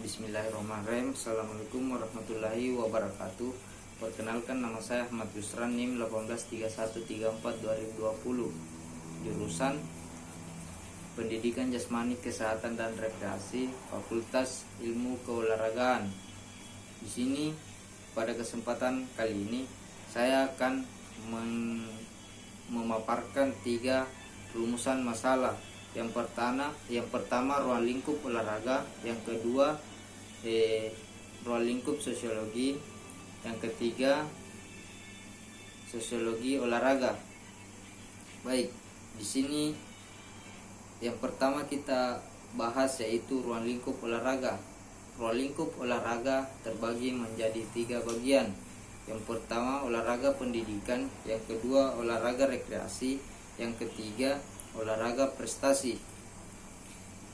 Bismillahirrahmanirrahim. Assalamualaikum warahmatullahi wabarakatuh. Perkenalkan, nama saya Ahmad Yusran, NIM 183134/2020. Jurusan Pendidikan Jasmani, Kesehatan dan Rekreasi, Fakultas Ilmu Keolahragaan. Di sini pada kesempatan kali ini saya akan memaparkan 3 rumusan masalah. Yang pertama ruang lingkup olahraga, yang kedua ruang lingkup sosiologi, yang ketiga sosiologi olahraga. Baik, di sini yang pertama kita bahas yaitu ruang lingkup olahraga. Ruang lingkup olahraga terbagi menjadi 3 bagian. Yang pertama olahraga pendidikan, yang kedua olahraga rekreasi, yang ketiga olahraga prestasi.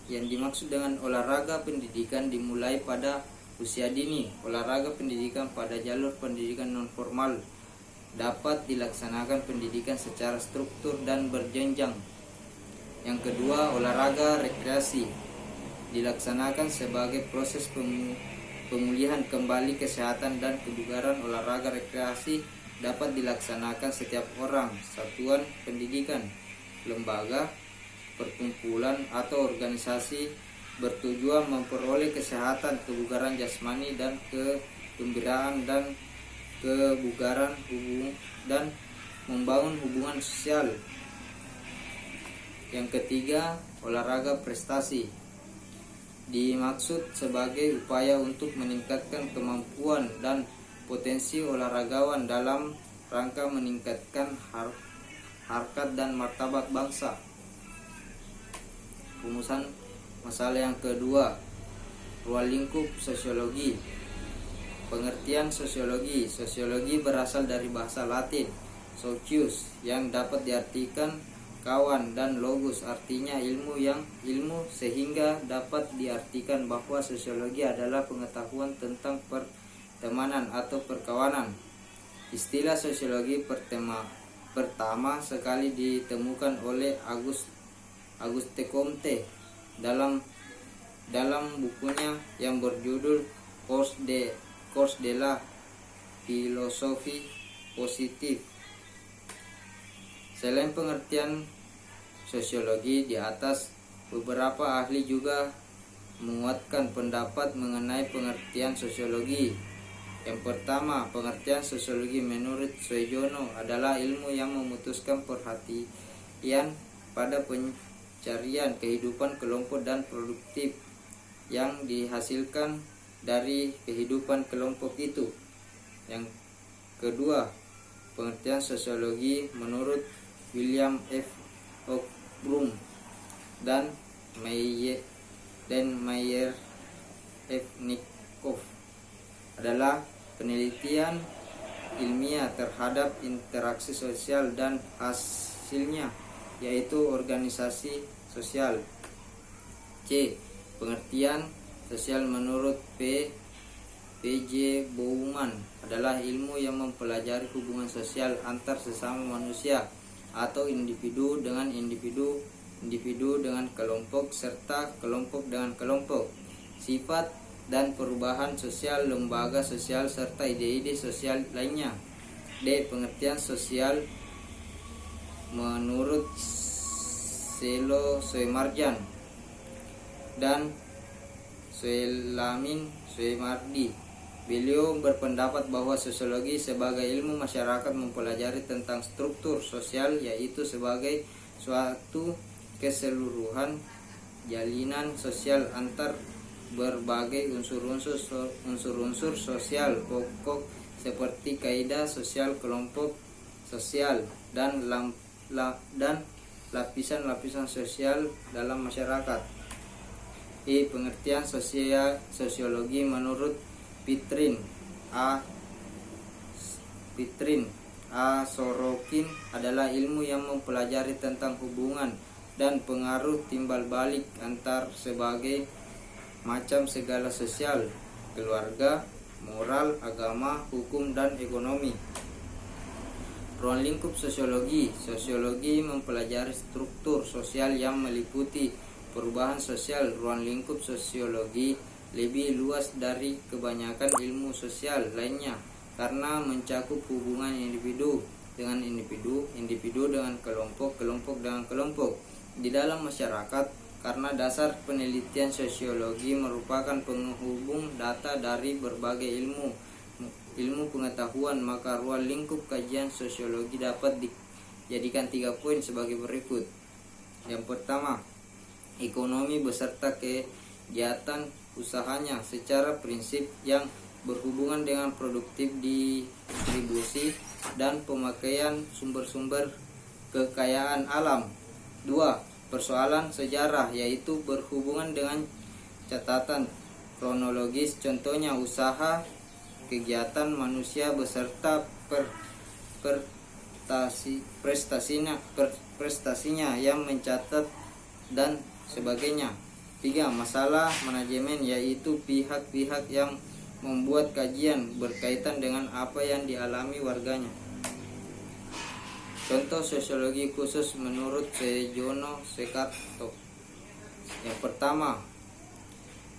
Yang dimaksud dengan olahraga pendidikan dimulai pada usia dini. Olahraga pendidikan pada jalur pendidikan non formal dapat dilaksanakan pendidikan secara struktur dan berjenjang. Yang kedua olahraga rekreasi dilaksanakan sebagai proses pemulihan kembali kesehatan dan kebugaran. Olahraga rekreasi dapat dilaksanakan setiap orang, satuan pendidikan, lembaga, perkumpulan atau organisasi bertujuan memperoleh kesehatan, kebugaran jasmani dan kegembiraan dan kebugaran dan membangun hubungan sosial. Yang ketiga, olahraga prestasi dimaksud sebagai upaya untuk meningkatkan kemampuan dan potensi olahragawan dalam rangka meningkatkan harkat dan martabat bangsa. Rumusan masalah yang kedua, ruang lingkup sosiologi. Pengertian sosiologi. Sosiologi berasal dari bahasa Latin socius yang dapat diartikan kawan dan logos artinya ilmu, sehingga dapat diartikan bahwa sosiologi adalah pengetahuan tentang pertemanan atau perkawanan. Istilah sosiologi pertama sekali ditemukan oleh Auguste Comte dalam bukunya yang berjudul Cours de la Philosophie Positive. Selain pengertian sosiologi di atas, beberapa ahli juga menguatkan pendapat mengenai pengertian sosiologi. Yang pertama, pengertian sosiologi menurut Suejono adalah ilmu yang memutuskan perhatian pada pencarian kehidupan kelompok dan produktif yang dihasilkan dari kehidupan kelompok itu. Yang kedua, pengertian sosiologi menurut William F. Ockham dan Meyer F. Nikoff adalah penelitian ilmiah terhadap interaksi sosial dan hasilnya, yaitu organisasi sosial. C. Pengertian sosial menurut P.J. Bowman adalah ilmu yang mempelajari hubungan sosial antar sesama manusia atau individu dengan individu, individu dengan kelompok, serta kelompok dengan kelompok, sifat dan perubahan sosial lembaga sosial serta ide-ide sosial lainnya. D. Pengertian sosial menurut Selo Soemarjan dan Soemardi. Beliau berpendapat bahwa sosiologi sebagai ilmu masyarakat mempelajari tentang struktur sosial, yaitu sebagai suatu keseluruhan jalinan sosial antar berbagai unsur-unsur sosial pokok seperti kaidah sosial, kelompok sosial, dan lapisan-lapisan sosial dalam masyarakat. Pengertian sosiologi menurut Pitrin A. Sorokin adalah ilmu yang mempelajari tentang hubungan dan pengaruh timbal balik antar sebagai macam segala sosial, keluarga, moral, agama, hukum, dan ekonomi. Ruang lingkup sosiologi. Sosiologi mempelajari struktur sosial yang meliputi perubahan sosial. Ruang lingkup sosiologi lebih luas dari kebanyakan ilmu sosial lainnya karena mencakup hubungan individu dengan individu, individu dengan kelompok, kelompok dengan kelompok di dalam masyarakat. Karena dasar penelitian sosiologi merupakan penghubung data dari berbagai ilmu pengetahuan, maka ruang lingkup kajian sosiologi dapat dijadikan 3 poin sebagai berikut. Yang pertama, ekonomi beserta kegiatan usahanya secara prinsip yang berhubungan dengan produktif, distribusi, dan pemakaian sumber-sumber kekayaan alam. 2. Persoalan sejarah, yaitu berhubungan dengan catatan kronologis, contohnya usaha, kegiatan manusia beserta prestasinya yang mencatat dan sebagainya. 3. Masalah manajemen, yaitu pihak-pihak yang membuat kajian berkaitan dengan apa yang dialami warganya. Contoh sosiologi khusus menurut Sejono Sekarto. Yang pertama,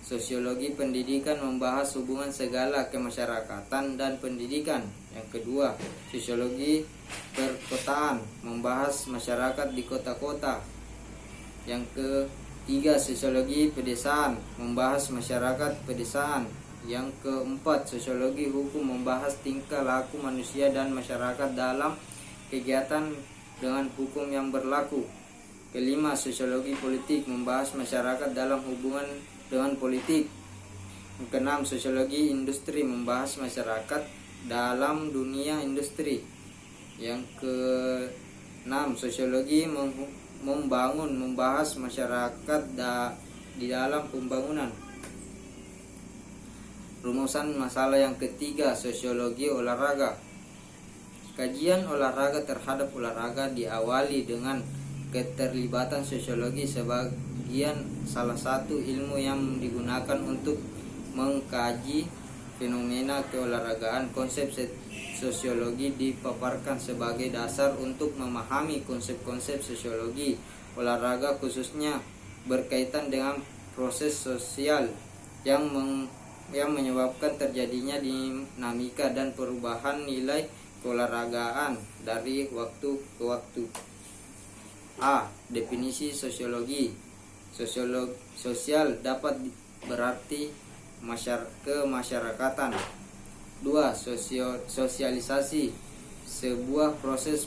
sosiologi pendidikan membahas hubungan segala kemasyarakatan dan pendidikan. Yang kedua, sosiologi perkotaan membahas masyarakat di kota-kota. Yang ketiga, sosiologi pedesaan membahas masyarakat pedesaan. Yang keempat, sosiologi hukum membahas tingkah laku manusia dan masyarakat dalam kegiatan dengan hukum yang berlaku. Kelima, sosiologi politik membahas masyarakat dalam hubungan dengan politik. Yang keenam, sosiologi industri membahas masyarakat dalam dunia industri. Yang keenam, sosiologi membahas masyarakat di dalam pembangunan. Rumusan masalah yang ketiga, sosiologi olahraga. Kajian olahraga terhadap olahraga diawali dengan keterlibatan sosiologi sebagian salah satu ilmu yang digunakan untuk mengkaji fenomena keolahragaan. Konsep sosiologi dipaparkan sebagai dasar untuk memahami konsep-konsep sosiologi olahraga, khususnya berkaitan dengan proses sosial yang menyebabkan terjadinya dinamika dan perubahan nilai keolahragaan dari waktu ke waktu. A. Definisi sosiologi. Sosial dapat berarti kemasyarakatan. 2. Sosialisasi, sebuah proses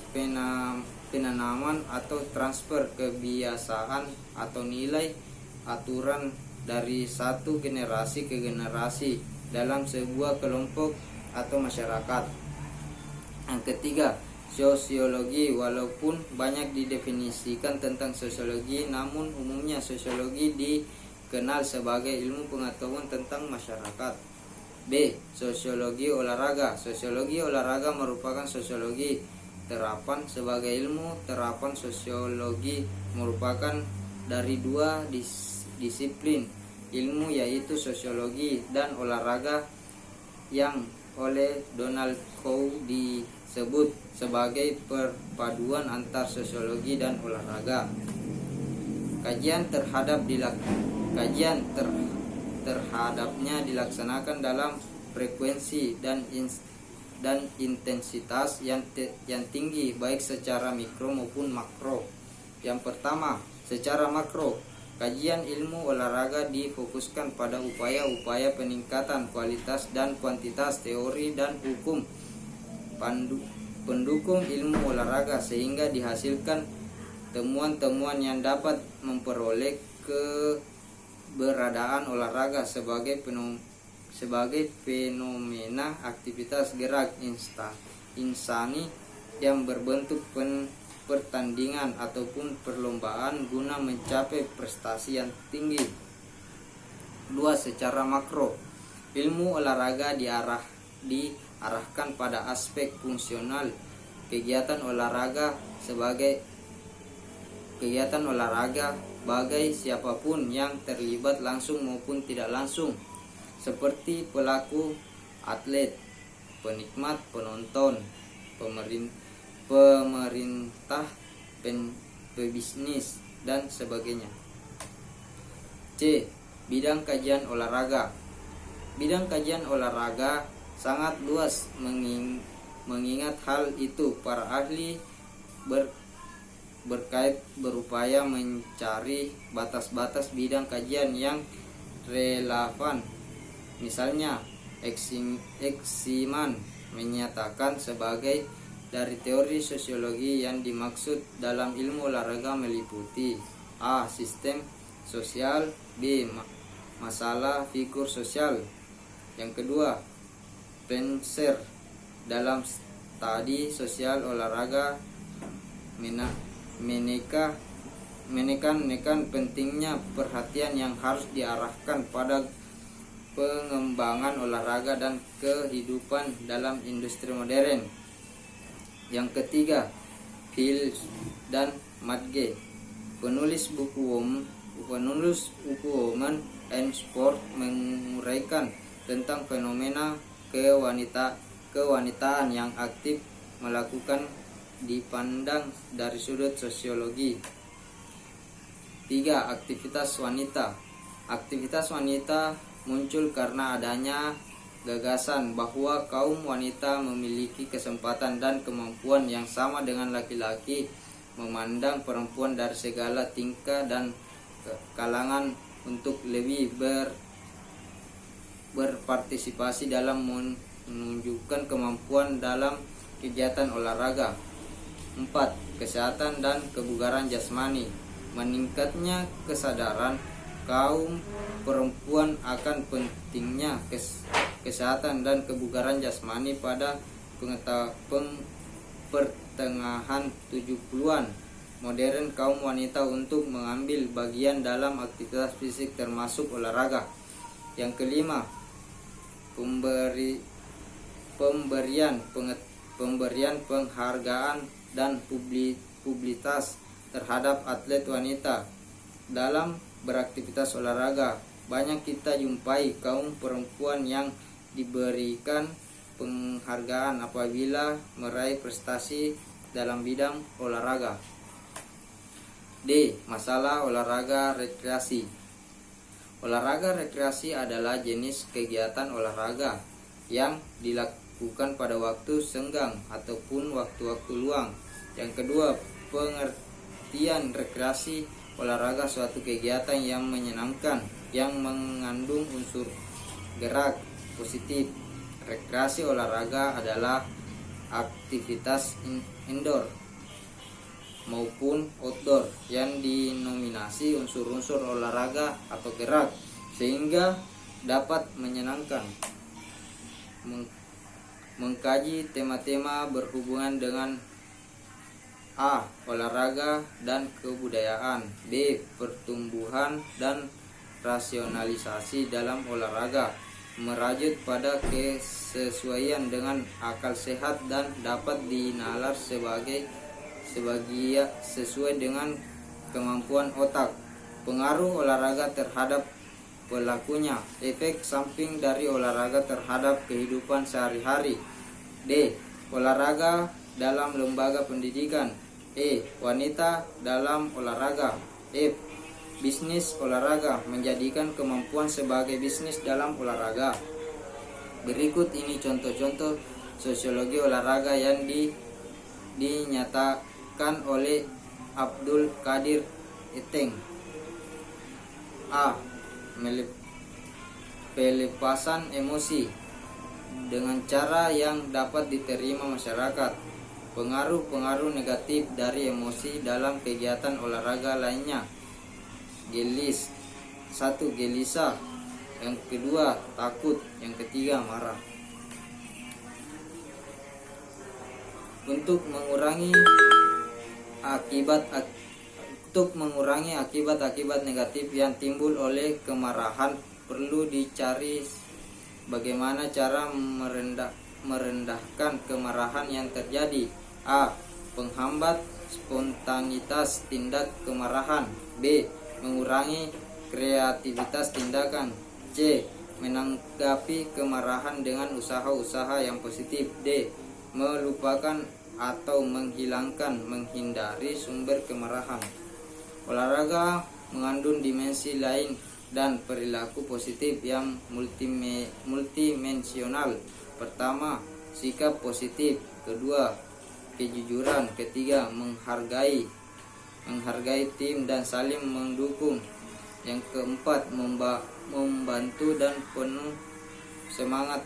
penanaman atau transfer kebiasaan atau nilai aturan dari satu generasi ke generasi dalam sebuah kelompok atau masyarakat. Yang ketiga, sosiologi. Walaupun banyak didefinisikan tentang sosiologi, namun umumnya sosiologi dikenal sebagai ilmu pengetahuan tentang masyarakat. B. Sosiologi olahraga. Sosiologi olahraga merupakan sosiologi terapan sebagai ilmu. Terapan sosiologi merupakan dari 2 disiplin ilmu, yaitu sosiologi dan olahraga, yang oleh Donald Coe disebut sebagai perpaduan antar sosiologi dan olahraga. Kajian terhadapnya dilaksanakan dalam frekuensi dan intensitas yang tinggi, baik secara mikro maupun makro. Yang pertama, secara makro, kajian ilmu olahraga difokuskan pada upaya-upaya peningkatan kualitas dan kuantitas teori dan hukum pendukung ilmu olahraga, sehingga dihasilkan temuan-temuan yang dapat memperoleh keberadaan olahraga sebagai fenomena aktivitas gerak insani yang berbentuk pertandingan ataupun perlombaan guna mencapai prestasi yang tinggi. 2. Secara makro, ilmu olahraga diarahkan pada aspek fungsional. Kegiatan olahraga bagai siapapun yang terlibat langsung maupun tidak langsung, seperti pelaku, atlet, penikmat, penonton, pemerintah, pebisnis, dan sebagainya. C. Bidang kajian olahraga. Bidang kajian olahraga sangat luas, mengingat hal itu para ahli berupaya mencari batas-batas bidang kajian yang relevan. Misalnya, Eksiman menyatakan sebagai dari teori sosiologi yang dimaksud dalam ilmu olahraga meliputi A. Sistem sosial, B. Masalah figur sosial. Yang kedua, Spencer dalam studi sosial olahraga menekan pentingnya perhatian yang harus diarahkan pada pengembangan olahraga dan kehidupan dalam industri modern. Yang ketiga, Hill dan Madge, penulis buku Women and Sport, menguraikan tentang fenomena kewanitaan yang aktif melakukan dipandang dari sudut sosiologi. 3. Aktivitas wanita. Aktivitas wanita muncul karena adanya gagasan bahwa kaum wanita memiliki kesempatan dan kemampuan yang sama dengan laki-laki, memandang perempuan dari segala tingkah dan kalangan untuk lebih berpartisipasi dalam menunjukkan kemampuan dalam kegiatan olahraga. 4. Kesehatan dan kebugaran jasmani. Meningkatnya kesadaran kaum perempuan akan pentingnya kesehatan dan kebugaran jasmani pada pertengahan 70-an modern kaum wanita untuk mengambil bagian dalam aktivitas fisik termasuk olahraga. Yang kelima, pemberian penghargaan dan publisitas terhadap atlet wanita dalam beraktivitas olahraga. Banyak kita jumpai kaum perempuan yang diberikan penghargaan apabila meraih prestasi dalam bidang olahraga. D. Masalah olahraga rekreasi. Olahraga rekreasi adalah jenis kegiatan olahraga yang dilakukan pada waktu senggang ataupun waktu-waktu luang. Yang kedua, pengertian rekreasi olahraga suatu kegiatan yang menyenangkan yang mengandung unsur gerak positif. Rekreasi olahraga adalah aktivitas indoor maupun outdoor yang dinominasi unsur-unsur olahraga atau gerak sehingga dapat menyenangkan. Mengkaji tema-tema berhubungan dengan A. Olahraga dan kebudayaan. B. Pertumbuhan dan rasionalisasi dalam olahraga, merajut pada kesesuaian dengan akal sehat dan dapat dinalar sesuai dengan kemampuan otak. Pengaruh olahraga terhadap pelakunya. Efek samping dari olahraga terhadap kehidupan sehari-hari. D. Olahraga dalam lembaga pendidikan. E. Wanita dalam olahraga. F. Bisnis olahraga, menjadikan kemampuan sebagai bisnis dalam olahraga. Berikut ini contoh-contoh sosiologi olahraga yang dinyatakan oleh Abdul Qadir Eteng. A. Pelepasan emosi dengan cara yang dapat diterima masyarakat. Pengaruh-pengaruh negatif dari emosi dalam kegiatan olahraga lainnya. Gelisah. Yang kedua, takut. Yang ketiga, marah. Untuk mengurangi akibat-akibat negatif yang timbul oleh kemarahan, perlu dicari bagaimana cara merendahkan kemarahan yang terjadi. A. Penghambat spontanitas tindak kemarahan. B. Mengurangi kreativitas tindakan. C. Menanggapi kemarahan dengan usaha-usaha yang positif. D. Melupakan atau menghindari sumber kemarahan. Olahraga mengandung dimensi lain dan perilaku positif yang multidimensional. Pertama, sikap positif. Kedua, kejujuran. Ketiga, menghargai tim dan saling mendukung. Yang keempat, membantu dan penuh semangat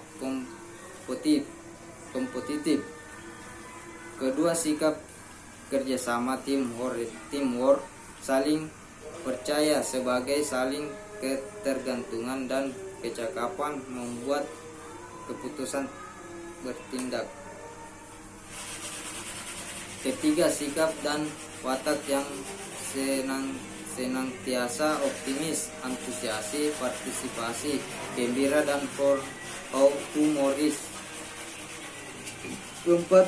kompetitif. Kedua, sikap kerjasama, teamwork, saling percaya sebagai saling ketergantungan dan kecakapan membuat keputusan bertindak. Ketiga, sikap dan watak yang senantiasa optimis, antusiasi, partisipasi, gembira dan humoris. Keempat,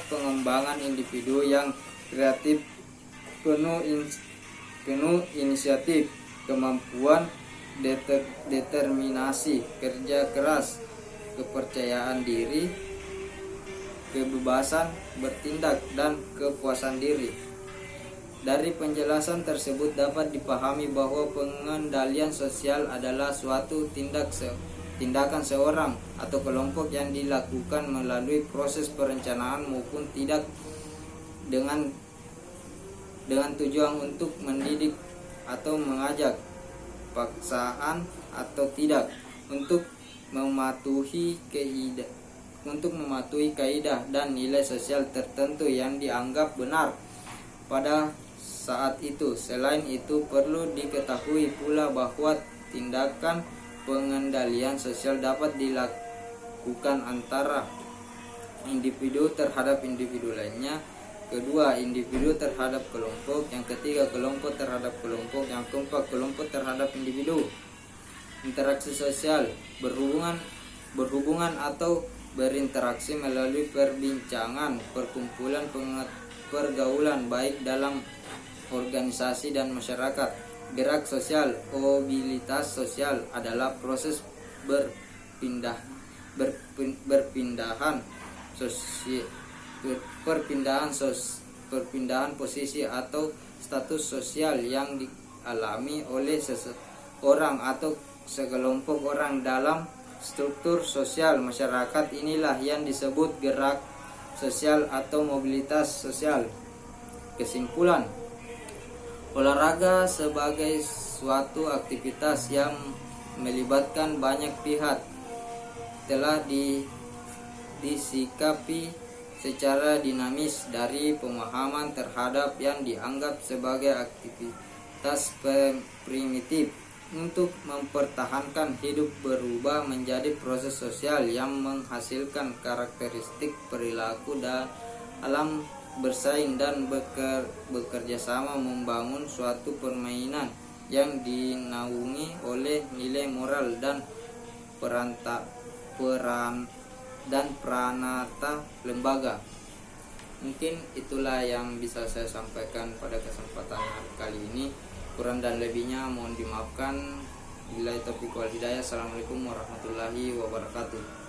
pengembangan individu yang kreatif, penuh inisiatif, kemampuan determinasi, kerja keras, kepercayaan diri, kebebasan bertindak, dan kepuasan diri. Dari penjelasan tersebut dapat dipahami bahwa pengendalian sosial adalah suatu tindakan seorang atau kelompok yang dilakukan melalui proses perencanaan maupun tidak dengan tujuan untuk mendidik atau mengajak, paksaan atau tidak, untuk mematuhi kaidah dan nilai sosial tertentu yang dianggap benar pada saat itu. Selain itu, perlu diketahui pula bahwa tindakan pengendalian sosial dapat dilakukan antara individu terhadap individu lainnya. Kedua, individu terhadap kelompok. Yang ketiga, kelompok terhadap kelompok. Yang keempat, kelompok terhadap individu. Interaksi sosial, berhubungan atau berinteraksi melalui perbincangan, perkumpulan, pergaulan baik dalam organisasi dan masyarakat. Gerak sosial, mobilitas sosial adalah proses perpindahan posisi atau status sosial yang dialami oleh seseorang atau sekelompok orang dalam struktur sosial masyarakat. Inilah yang disebut gerak sosial atau mobilitas sosial. Kesimpulan, olahraga sebagai suatu aktivitas yang melibatkan banyak pihak telah disikapi secara dinamis dari pemahaman terhadap yang dianggap sebagai aktivitas primitif untuk mempertahankan hidup berubah menjadi proses sosial yang menghasilkan karakteristik perilaku dalam bersaing dan bekerja sama membangun suatu permainan yang dinaungi oleh nilai moral dan peranata lembaga. Mungkin itulah yang bisa saya sampaikan pada kesempatan kali ini. Kurang dan lebihnya mohon dimaafkan. Billahi taufiq wal hidayah. Assalamualaikum warahmatullahi wabarakatuh.